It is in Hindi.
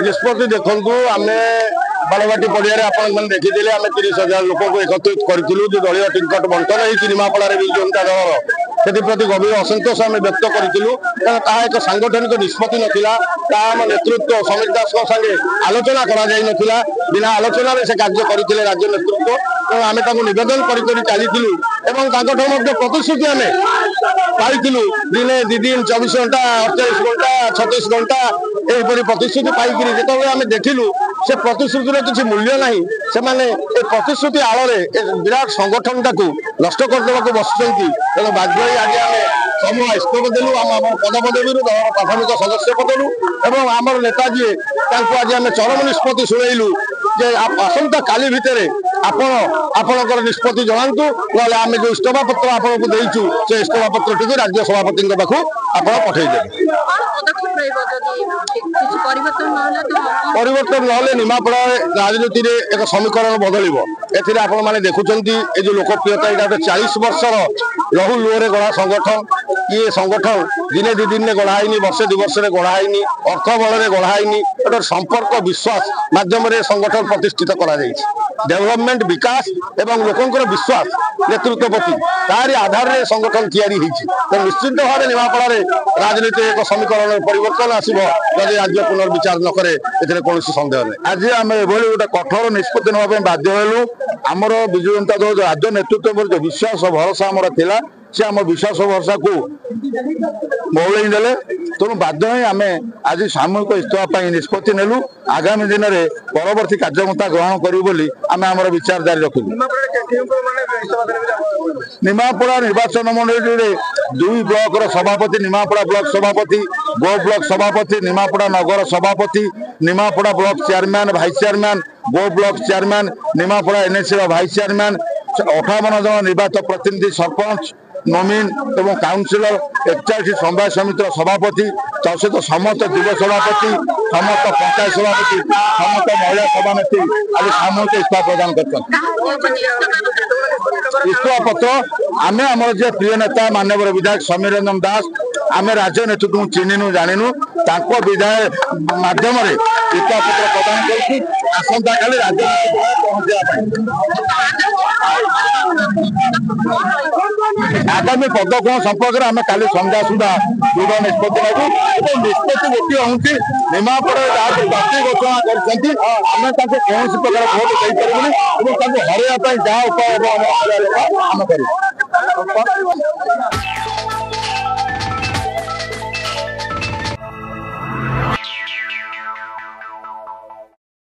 निष्पत्ति देखु आम बालबाटी पड़िया आप देखी आम 30,000 लोक एकत्रित करूँ जो दलीय टिकट बंटन होती निमापड़ा विजु जनता दल से गभीर असंतोष आम व्यक्त करूँ एक सांगठनिक निष्पत्ति नाला आम नेतृत्व समीर दास संगे आलोचना करा बिना आलोचना से कार्य करते राज्य नेतृत्व तेणु आम नवेदन कर चली प्रतिश्रुति आम पाई दिने 2 दिन 24 घंटा 48 घंटा 36 घंटा यहपरी प्रतिश्रुति पाई जो आम देखिलु से प्रतिश्रुतिर किसी मूल्य ना से प्रतिश्रुति आड़े विराट संगठन टाक नष्ट करदेक बसुँच तेणु बाध्य आज आम समूह इस्तीफा देलु आम पदपदवी दल प्राथमिक सदस्य पदरू एवं आमर नेताजी आज आम चरम निष्पत्ति शुणेलु जे आसंता काली भितर आपणकर निष्पत्ति जनातु ना आम जो इस्तीफा पत्र आपको देचु से इस्तीफा पत्र टी राज्य सभापति पाखु आप पठेदेवे परिवर्तन ना निमापड़ा राजनीति में एक समीकरण बदल ए देखुंत जो लोकप्रियता यहाँ 40 वर्षर लहू लुहरे गढ़ा संगठन ये संगठन दिने 2 दिन में गढ़ाई वर्षे 2 वर्ष गढ़ाई अर्थ बल गढ़ाई गोटे संपर्क विश्वास मध्यम संगठन प्रतिष्ठित कर डेवलपमेंट विकास एवं लोकंर विश्वास नेतृत्व प्रति तारी आधार में संगठन तैयारी तो निश्चित भाव निमापड़ा राजनीति एक समीकरण परिवर्तन आसो जदि राज्य पुनर्विचार न करे कौन सन्देह नहीं। आज आम एभली गोटे कठोर निष्पत्ति ना बाध्य हलु आमर विजु जनता दल राज्य नेतृत्व पर जो विश्वास भरोसा आमर थिला से आम विश्वास भरोसा को मौलई देले तेणु बाध्य ही आम आज सामूहिक इस्तीफा निष्पत्ति नेलु आगामी दिन में परवर्ती कार्यक्षमता ग्रहण करूँ आम आमर विचार जारी रखु। निमापड़ा निर्वाचन मंडल 2 ब्लॉक सभापति निमापड़ा ब्लॉक सभापति गो ब्लॉक सभापति निमापड़ा नगर सभापति Nimapada block chairman vice chairman गो block chairman Nimapada NAC vice chairman 58 जन निर्वाचित प्रतिनिधि सरपंच नमीन एवं काउंसिलर 41 समवाय समितिर सभापति सहित समस्त युव सभापति समस्त पंचायत सभापति समस्त महिला सभानेत्री आज सामूहिक इस्तीफा प्रदान कर इस्तीफा पत्र आम आम जे प्रिय नेता माननीय विधायक समीर रंजन दास आम राज्य नेतृत्व चिन्हनु जानू विधाय मध्यम इस्तीफा पत्र प्रदान करसंता काली राज्य आगामी पद कौन संपर्क में आम काली संध्या सुधा दृढ़ निष्पत्ति नबू निष्पत्ति गोटे हूँ निमापड़ा जाति घोषणा करम कौन प्रकार भोट देपारूनी हरैया जहाँ उपाय आम कर